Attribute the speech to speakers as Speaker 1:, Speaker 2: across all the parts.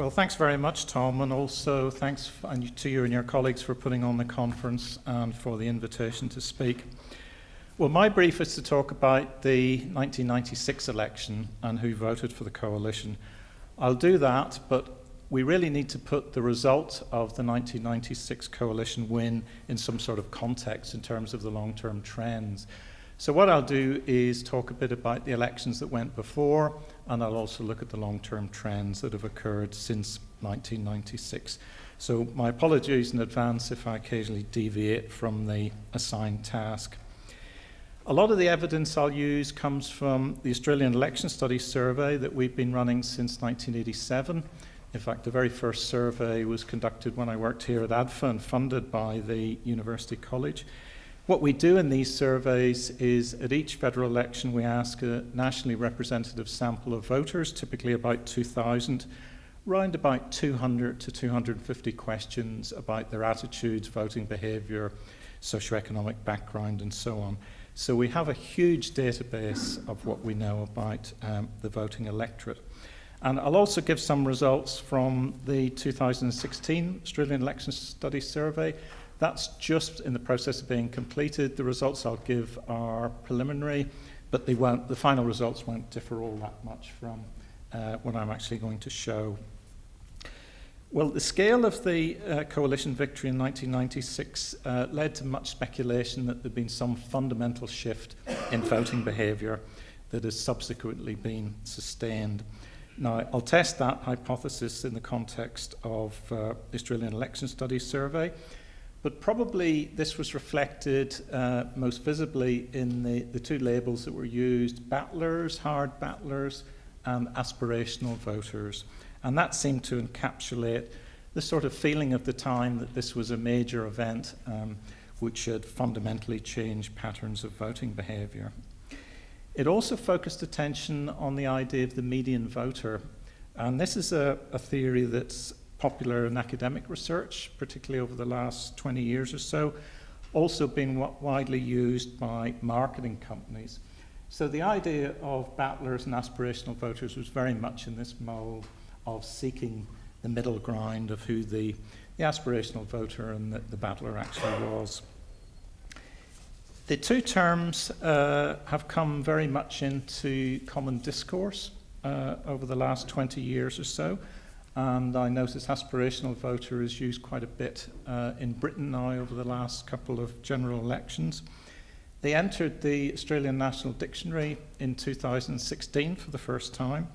Speaker 1: Well, thanks very much, Tom, and also thanks to you and your colleagues for putting on the conference and for the invitation to speak. Well, my brief is to talk about the 1996 election and who voted for the coalition. I'll do that, but we really need to put the result of the 1996 coalition win in some sort of context in terms of the long-term trends. So what I'll do is talk a bit about the elections that went before, and I'll also look at the long-term trends that have occurred since 1996. So my apologies in advance if I occasionally deviate from the assigned task. A lot of the evidence I'll use comes from the Australian Election Studies survey that we've been running since 1987. In fact, the very first survey was conducted when I worked here at ADFA and funded by the University College. What we do in these surveys is at each federal election we ask a nationally representative sample of voters, typically about 2,000, round about 200 to 250 questions about their attitudes, voting behaviour, socioeconomic background and so on. So we have a huge database of what we know about the voting electorate. And I'll also give some results from the 2016 Australian Election Studies survey. That's just in the process of being completed. The results I'll give are preliminary, but the final results won't differ all that much from what I'm actually going to show. Well, the scale of the coalition victory in 1996 led to much speculation that there'd been some fundamental shift in voting behaviour that has subsequently been sustained. Now, I'll test that hypothesis in the context of the Australian Election Studies survey, but probably this was reflected most visibly in the two labels that were used, battlers, hard battlers, and aspirational voters. And that seemed to encapsulate the sort of feeling of the time that this was a major event which had fundamentally changed patterns of voting behaviour. It also focused attention on the idea of the median voter. And this is a theory that's popular in academic research, particularly over the last 20 years or so, also been widely used by marketing companies. So the idea of battlers and aspirational voters was very much in this mold of seeking the middle ground of who the aspirational voter and the battler actually was. The two terms have come very much into common discourse over the last 20 years or so. And I notice aspirational voter is used quite a bit in Britain now over the last couple of general elections. They entered the Australian National Dictionary in 2016 for the first time.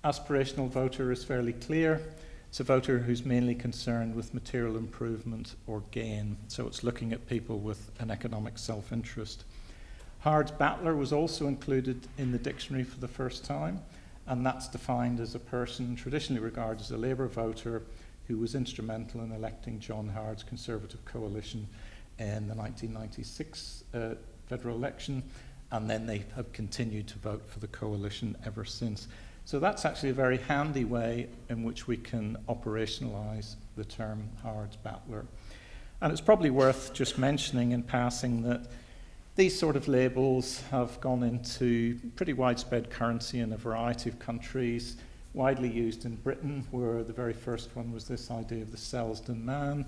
Speaker 1: Aspirational voter is fairly clear. It's a voter who's mainly concerned with material improvement or gain. So it's looking at people with an economic self-interest. Hard battler was also included in the dictionary for the first time. And that's defined as a person traditionally regarded as a Labour voter who was instrumental in electing John Hard's Conservative coalition in the 1996 federal election, and then they have continued to vote for the coalition ever since. So that's actually a very handy way in which we can operationalise the term Hard's battler. And it's probably worth just mentioning in passing that these sort of labels have gone into pretty widespread currency in a variety of countries, widely used in Britain, where the very first one was this idea of the Selsdon man.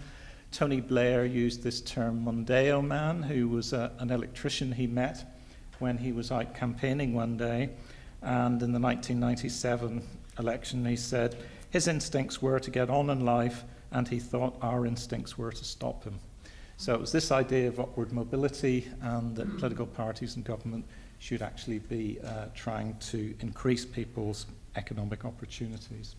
Speaker 1: Tony Blair used this term Mondeo man, who was an electrician he met when he was out campaigning one day. And in the 1997 election, he said his instincts were to get on in life, and he thought our instincts were to stop him. So it was this idea of upward mobility and that political parties and government should actually be trying to increase people's economic opportunities.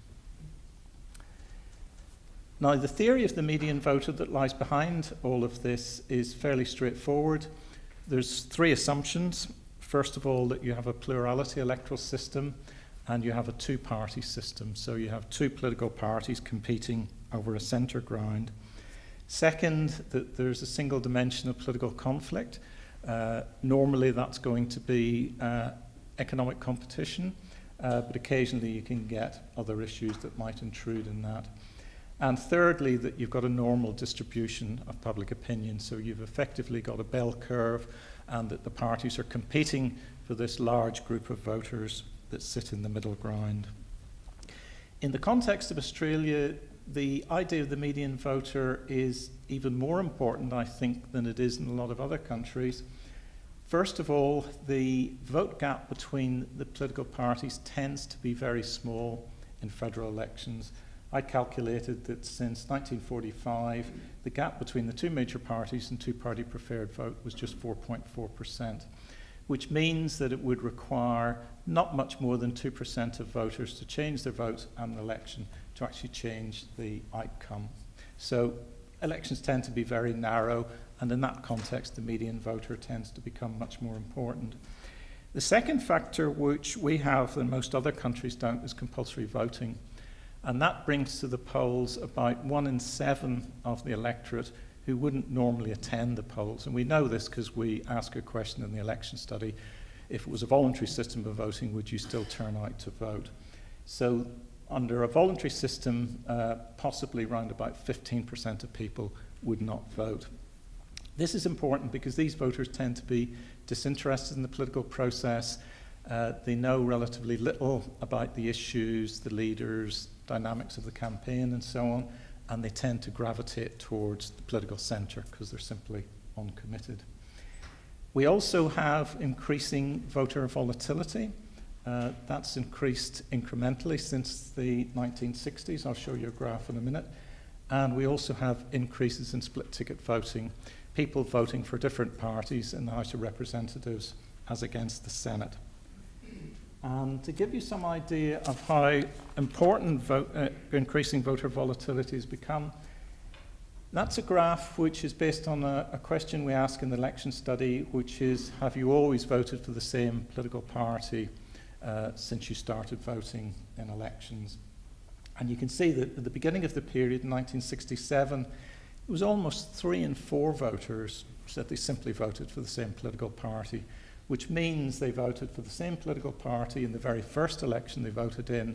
Speaker 1: Now, the theory of the median voter that lies behind all of this is fairly straightforward. There's three assumptions. First of all, that you have a plurality electoral system and you have a two-party system. So you have two political parties competing over a centre ground. Second, that there's a single dimension of political conflict. Normally that's going to be economic competition, but occasionally you can get other issues that might intrude in that. And thirdly, that you've got a normal distribution of public opinion. So you've effectively got a bell curve, and that the parties are competing for this large group of voters that sit in the middle ground. In the context of Australia, the idea of the median voter is even more important, I think, than it is in a lot of other countries. First of all, the vote gap between the political parties tends to be very small in federal elections. I calculated that since 1945, the gap between the two major parties and two-party preferred vote was just 4.4%, which means that it would require not much more than 2% of voters to change their vote in an election to actually change the outcome. So elections tend to be very narrow, and in that context, the median voter tends to become much more important. The second factor, which we have and most other countries don't, is compulsory voting. And that brings to the polls about 1 in 7 of the electorate who wouldn't normally attend the polls. And we know this because we ask a question in the election study: if it was a voluntary system of voting, would you still turn out to vote? So under a voluntary system, possibly around about 15% of people would not vote. This is important because these voters tend to be disinterested in the political process. They know relatively little about the issues, the leaders, dynamics of the campaign, and so on, and they tend to gravitate towards the political centre because they're simply uncommitted. We also have increasing voter volatility. That's increased incrementally since the 1960s. I'll show you a graph in a minute. And we also have increases in split ticket voting, people voting for different parties in the House of Representatives as against the Senate. And to give you some idea of how important increasing voter volatility has become, that's a graph which is based on a question we ask in the election study, which is, have you always voted for the same political party since you started voting in elections? And you can see that at the beginning of the period in 1967, it was almost 3 in 4 voters said they simply voted for the same political party, which means they voted for the same political party in the very first election they voted in,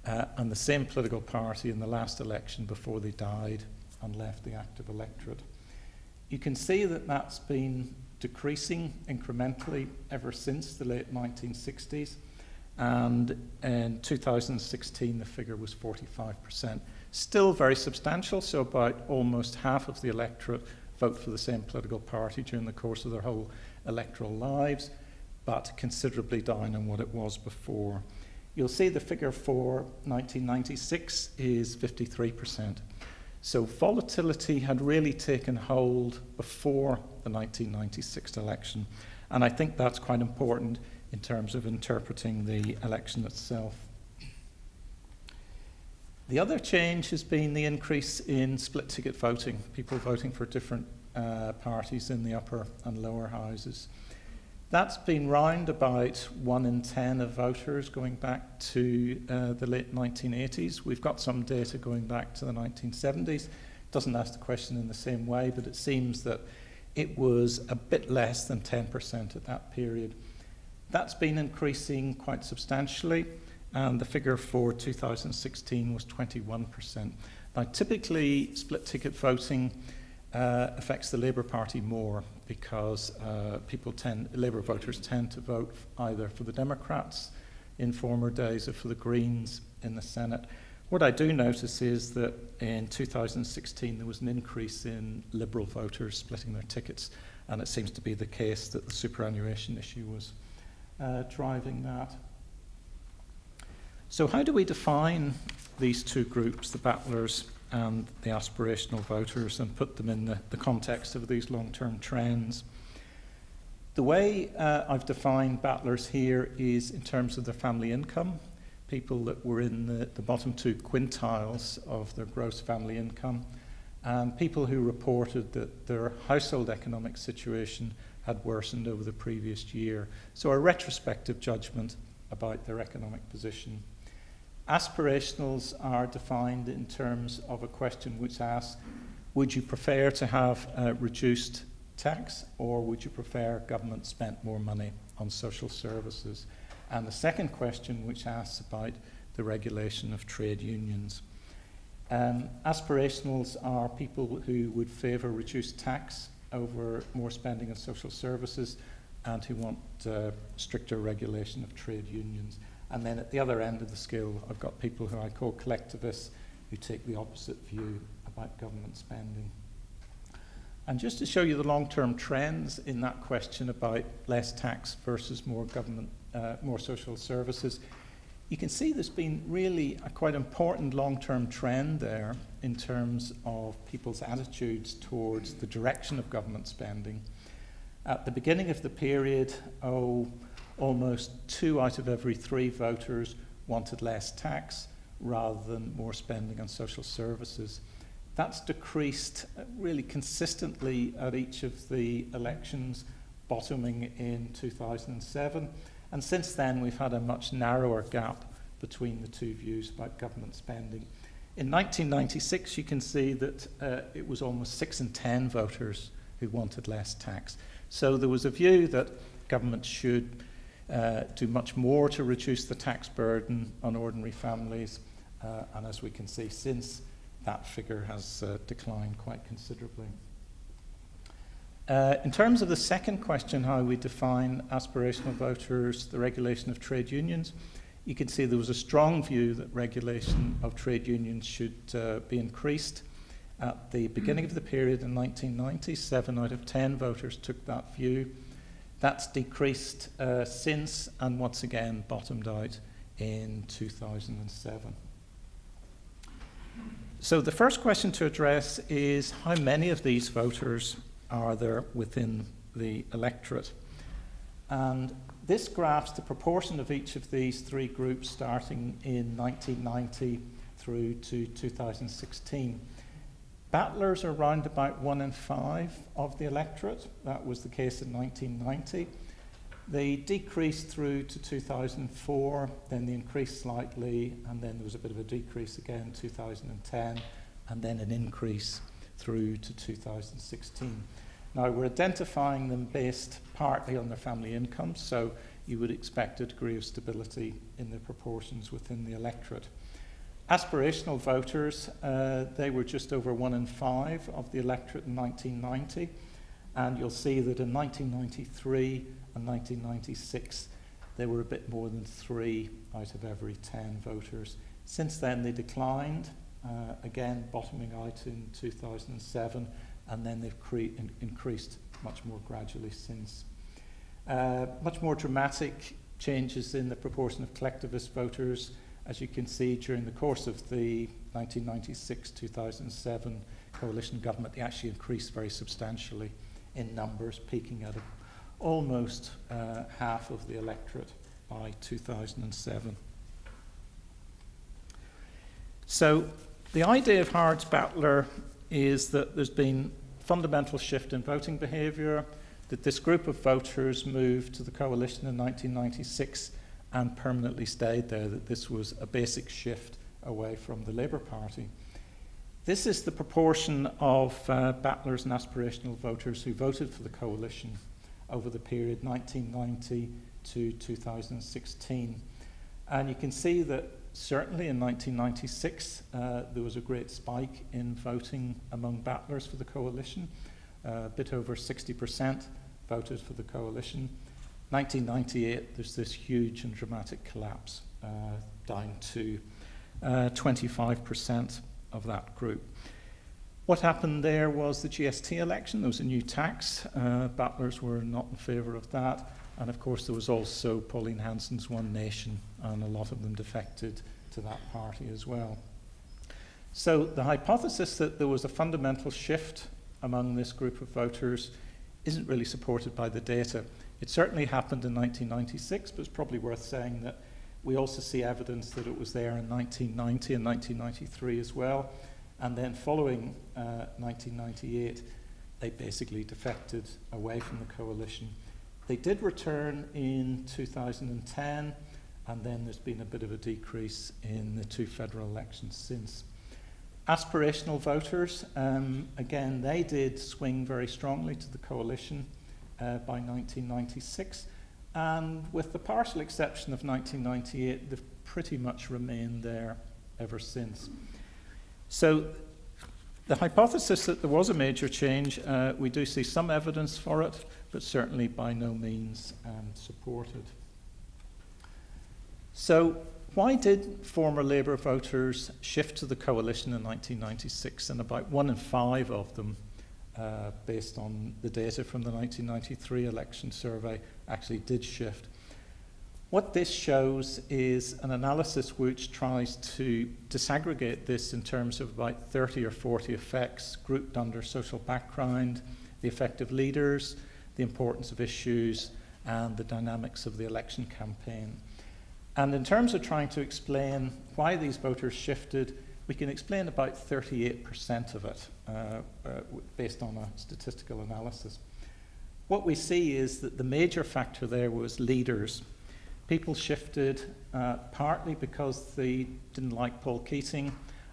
Speaker 1: and the same political party in the last election before they died and left the active electorate. You can see that that's been decreasing incrementally ever since the late 1960s, and in 2016 the figure was 45%. Still very substantial, so about almost half of the electorate vote for the same political party during the course of their whole electoral lives, but considerably down on what it was before. You'll see the figure for 1996 is 53%. So volatility had really taken hold before the 1996 election, and I think that's quite important in terms of interpreting the election itself. The other change has been the increase in split ticket voting, people voting for different parties in the upper and lower houses. That's been round about 1 in 10 of voters going back to the late 1980s. We've got some data going back to the 1970s. Doesn't ask the question in the same way, but it seems that it was a bit less than 10% at that period. That's been increasing quite substantially, and the figure for 2016 was 21%. Now, typically, split ticket voting affects the Labour Party more because Labour voters tend to vote either for the Democrats in former days or for the Greens in the Senate. What I do notice is that in 2016 there was an increase in Liberal voters splitting their tickets, and it seems to be the case that the superannuation issue was driving that. So how do we define these two groups, the battlers and the aspirational voters, and put them in the context of these long-term trends? The way I've defined battlers here is in terms of their family income, people that were in the bottom 2 quintiles of their gross family income, and people who reported that their household economic situation had worsened over the previous year. So a retrospective judgment about their economic position. Aspirationals are defined in terms of a question which asks, would you prefer to have reduced tax, or would you prefer government spent more money on social services? And the second question, which asks about the regulation of trade unions. Aspirationals are people who would favour reduced tax over more spending on social services and who want stricter regulation of trade unions. And then at the other end of the scale, I've got people who I call collectivists, who take the opposite view about government spending. And just to show you the long-term trends in that question about less tax versus more government, more social services, you can see there's been really a quite important long-term trend there in terms of people's attitudes towards the direction of government spending. At the beginning of the period, almost 2 out of every 3 voters wanted less tax rather than more spending on social services. That's decreased really consistently at each of the elections, bottoming in 2007. And since then, we've had a much narrower gap between the two views about government spending. In 1996, you can see that it was almost 6 in 10 voters who wanted less tax. So there was a view that government should do much more to reduce the tax burden on ordinary families. And as we can see, since that figure has declined quite considerably. In terms of the second question, how we define aspirational voters, the regulation of trade unions, you can see there was a strong view that regulation of trade unions should be increased. At the beginning of the period in 1990, 7 out of 10 voters took that view. That's decreased since, and once again bottomed out in 2007. So the first question to address is how many of these voters are there within the electorate? And this graphs the proportion of each of these 3 groups starting in 1990 through to 2016. Battlers are around about 1 in 5 of the electorate. That was the case in 1990. They decreased through to 2004, then they increased slightly, and then there was a bit of a decrease again in 2010, and then an increase through to 2016. Now, we're identifying them based partly on their family incomes, so you would expect a degree of stability in the proportions within the electorate. Aspirational voters, they were just over 1 in 5 of the electorate in 1990, and you'll see that in 1993 and 1996, they were a bit more than 3 out of every 10 voters. Since then, they declined, again bottoming out in 2007, and then they've increased much more gradually since. Much more dramatic changes in the proportion of collectivist voters. As you can see, during the course of the 1996-2007 coalition government, they actually increased very substantially in numbers, peaking at almost half of the electorate by 2007. So the idea of Howard's Battler is that there's been fundamental shift in voting behaviour, that this group of voters moved to the coalition in 1996 and permanently stayed there, that this was a basic shift away from the Labour Party. This is the proportion of battlers and aspirational voters who voted for the coalition over the period 1990 to 2016. And you can see that certainly in 1996 there was a great spike in voting among battlers for the coalition. A bit over 60% voted for the coalition. 1998, there's this huge and dramatic collapse down to 25% of that group. What happened there was the GST election. There was a new tax. Battlers were not in favour of that. And of course, there was also Pauline Hanson's One Nation, and a lot of them defected to that party as well. So the hypothesis that there was a fundamental shift among this group of voters isn't really supported by the data. It certainly happened in 1996, but it's probably worth saying that we also see evidence that it was there in 1990 and 1993 as well. And then following 1998, they basically defected away from the coalition. They did return in 2010, and then there's been a bit of a decrease in the 2 federal elections since. Aspirational voters, again, they did swing very strongly to the coalition by 1996, and with the partial exception of 1998, they've pretty much remained there ever since. So the hypothesis that there was a major change, we do see some evidence for it, but certainly by no means supported. So why did former Labour voters shift to the coalition in 1996? And about 1 in 5 of them, based on the data from the 1993 election survey, actually did shift. What this shows is an analysis which tries to disaggregate this in terms of about 30 or 40 effects grouped under social background, the effect of leaders, the importance of issues, and the dynamics of the election campaign. And in terms of trying to explain why these voters shifted, we can explain about 38% of it based on a statistical analysis. What we see is that the major factor there was leaders. People shifted partly because they didn't like Paul Keating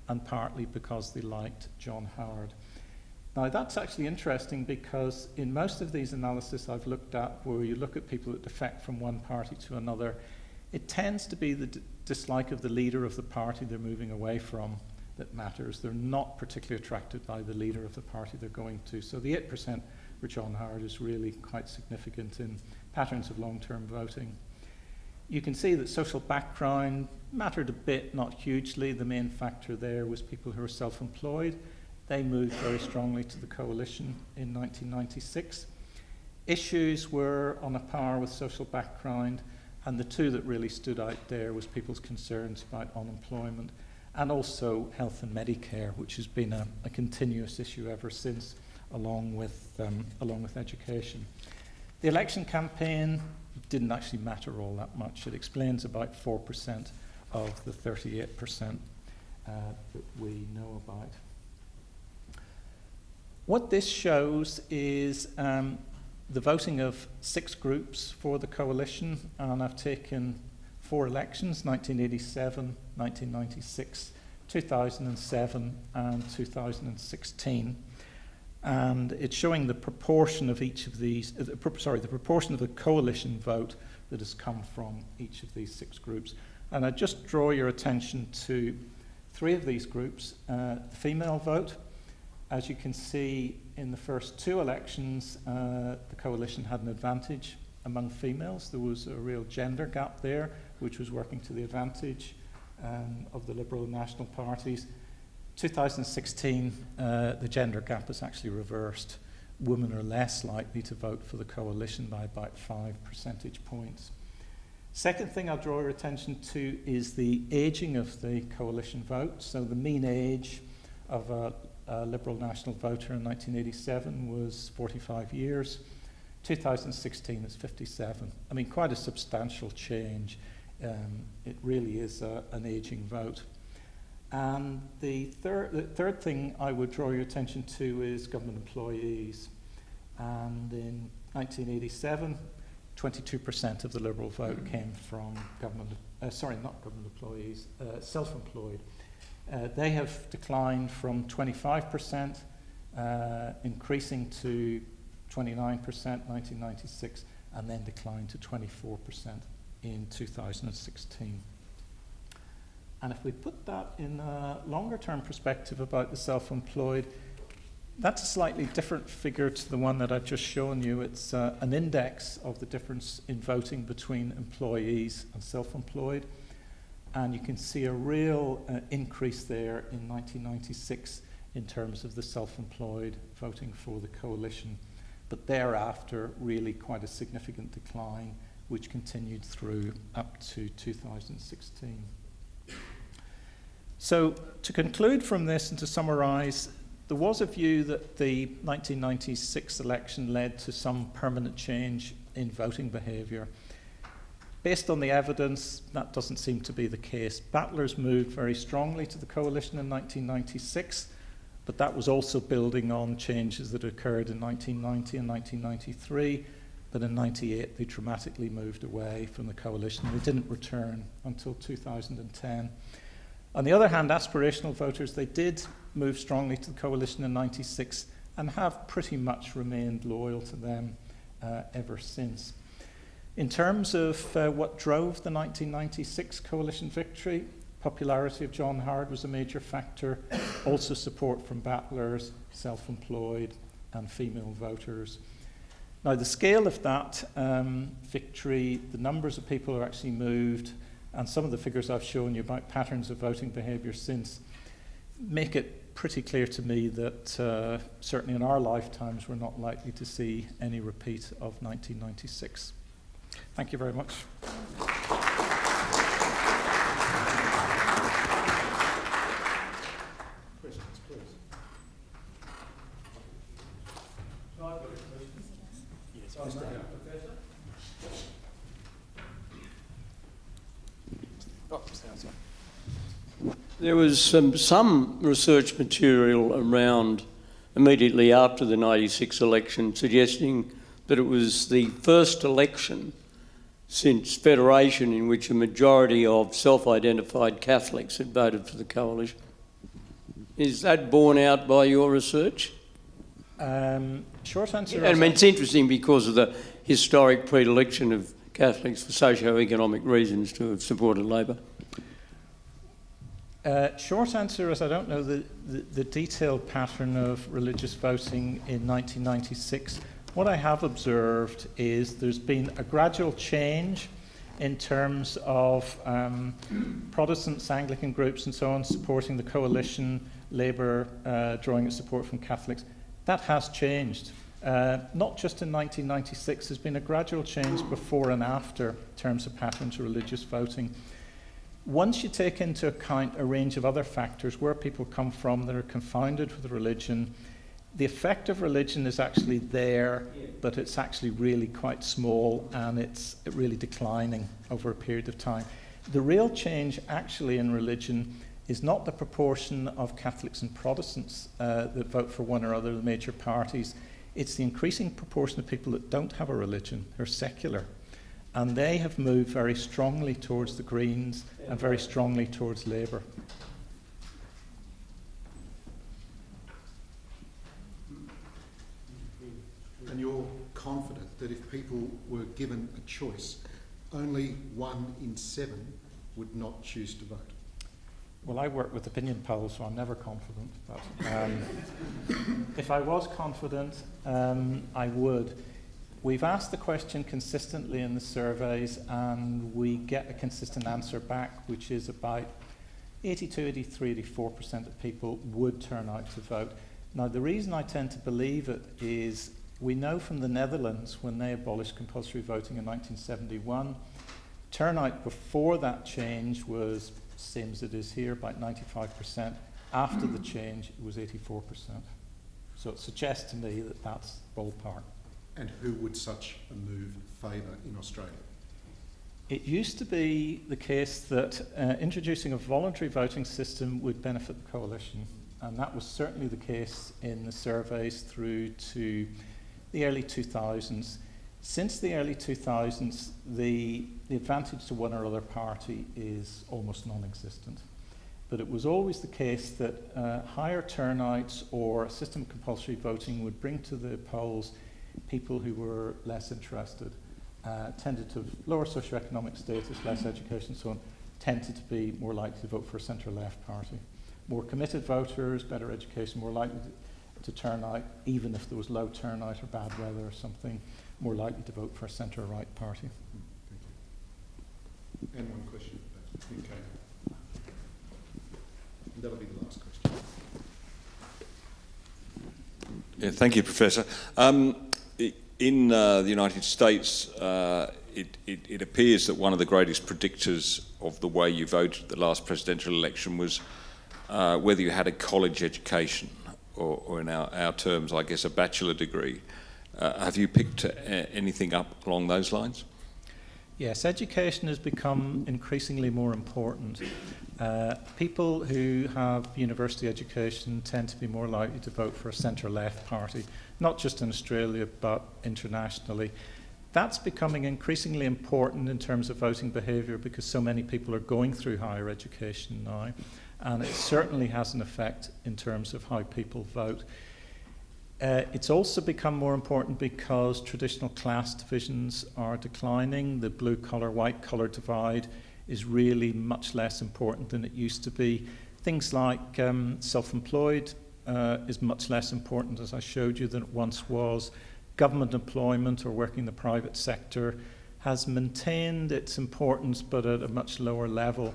Speaker 1: and partly because they liked John Howard. Now that's actually interesting because in most of these analyses I've looked at where you look at people that defect from one party to another, it tends to be the dislike of the leader of the party they're moving away from that matters. They're not particularly attracted by the leader of the party they're going to. So the 8% for John Howard is really quite significant in patterns of long-term voting. You can see that social background mattered a bit, not hugely. The main factor there was people who were self-employed. They moved very strongly to the coalition in 1996. Issues were on a par with social background, and the two that really stood out there was people's concerns about unemployment and also health and Medicare, which has been a continuous issue ever since, along with education. The election campaign didn't actually matter all that much. It explains about 4% of the 38% that we know about. What this shows is the voting of 6 groups for the coalition, and I've taken 4 elections, 1987, 1996, 2007, and 2016. And it's showing the proportion of each of these, the proportion of the coalition vote that has come from each of these 6 groups. And I just draw your attention to 3 of these groups. The female vote, as you can see in the first 2 elections, the coalition had an advantage among females. There was a real gender gap there, which was working to the advantage of the Liberal and National parties. 2016, the gender gap is actually reversed. Women are less likely to vote for the coalition by about 5 percentage points. Second thing I'll draw your attention to is the aging of the coalition vote. So the mean age of a Liberal National voter in 1987 was 45 years. 2016 is 57. I mean, quite a substantial change. It really is an aging vote. And the third thing I would draw your attention to is government employees. And in 1987, 22% of the Liberal vote came from self-employed. They have declined from 25%, increasing to 29% 1996, and then declined to 24% in 2016. And if we put that in a longer-term perspective about the self-employed, that's a slightly different figure to the one that I've just shown you. It's an index of the difference in voting between employees and self-employed. And you can see a real increase there in 1996 in terms of the self-employed voting for the coalition. But thereafter, really quite a significant decline, which continued through up to 2016. So to conclude from this and to summarize, there was a view that the 1996 election led to some permanent change in voting behaviour. Based on the evidence, that doesn't seem to be the case. Battlers moved very strongly to the coalition in 1996, but that was also building on changes that occurred in 1990 and 1993. But in 1998, they dramatically moved away from the coalition. They didn't return until 2010. On the other hand, aspirational voters, they did move strongly to the coalition in 1996 and have pretty much remained loyal to them ever since. In terms of what drove the 1996 coalition victory, popularity of John Howard was a major factor, also support from battlers, self-employed, and female voters. Now, the scale of that victory, the numbers of people who actually moved, And some of the figures I've shown you about patterns of voting behaviour since make it pretty clear to me that certainly in our lifetimes we're not likely to see any repeat of 1996. Thank you very much. Questions, please. So I've got a question. Yes, Professor. Oh, sounds like.
Speaker 2: There was some research material around immediately after the 96 election suggesting that it was the first election since Federation in which a majority of self-identified Catholics had voted for the coalition. Is that borne out by your research?
Speaker 1: Short answer.
Speaker 2: I mean, it's interesting because of the historic predilection of Catholics for socio-economic reasons to have supported Labor.
Speaker 1: Short answer is I don't know the detailed pattern of religious voting in 1996. What I have observed is there's been a gradual change in terms of Protestants, Anglican groups and so on supporting the coalition, Labour drawing its support from Catholics. That has changed. Not just in 1996, there's been a gradual change before and after in terms of patterns of religious voting. Once you take into account a range of other factors, where people come from that are confounded with religion, the effect of religion is actually there, but it's actually really quite small and it's really declining over a period of time. The real change actually in religion is not the proportion of Catholics and Protestants that vote for one or other of the major parties. It's the increasing proportion of people that don't have a religion, who are secular. And they have moved very strongly towards the Greens and very strongly towards Labour.
Speaker 3: And you're confident that if people were given a choice, only 1 in 7 would not choose to vote?
Speaker 1: Well, I work with opinion polls, so I'm never confident. But if I was confident, I would. We've asked the question consistently in the surveys, and we get a consistent answer back, which is about 82, 83, 84% of people would turn out to vote. Now, the reason I tend to believe it is we know from the Netherlands, when they abolished compulsory voting in 1971, turnout before that change was same as it is here, about 95%. After the change, it was 84%. So it suggests to me that that's ballpark.
Speaker 3: And who would such a move favour in Australia?
Speaker 1: It used to be the case that introducing a voluntary voting system would benefit the coalition, and that was certainly the case in the surveys through to the early 2000s. Since the early 2000s, the advantage to one or other party is almost non-existent. But it was always the case that higher turnouts or a system of compulsory voting would bring to the polls people who were less interested, tended to have lower socioeconomic status, less education, so on, tended to be more likely to vote for a centre-left party. More committed voters, better education, more likely to turn out, even if there was low turnout or bad weather or something, more likely to vote for a centre-right party.
Speaker 3: Thank you. And one question. Okay. And that'll be the last question.
Speaker 4: Yeah, thank you, Professor. In the United States, it appears that one of the greatest predictors of the way you voted at the last presidential election was whether you had a college education, or in our terms, I guess, a bachelor degree. Have you picked anything up along those lines?
Speaker 1: Yes, education has become increasingly more important. People who have university education tend to be more likely to vote for a centre-left party, not just in Australia but internationally. That's becoming increasingly important in terms of voting behaviour because so many people are going through higher education now, and it certainly has an effect in terms of how people vote. It's also become more important because traditional class divisions are declining. The blue-collar, white-collar divide is really much less important than it used to be. Things like self-employed is much less important, as I showed you, than it once was. Government employment or working in the private sector has maintained its importance but at a much lower level.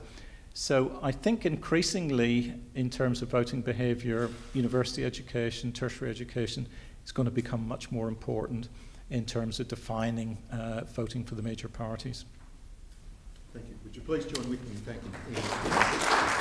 Speaker 1: So I think increasingly, in terms of voting behaviour, university education, tertiary education is going to become much more important in terms of defining voting for the major parties.
Speaker 3: Thank you. Would you please join with me in thanking Ian?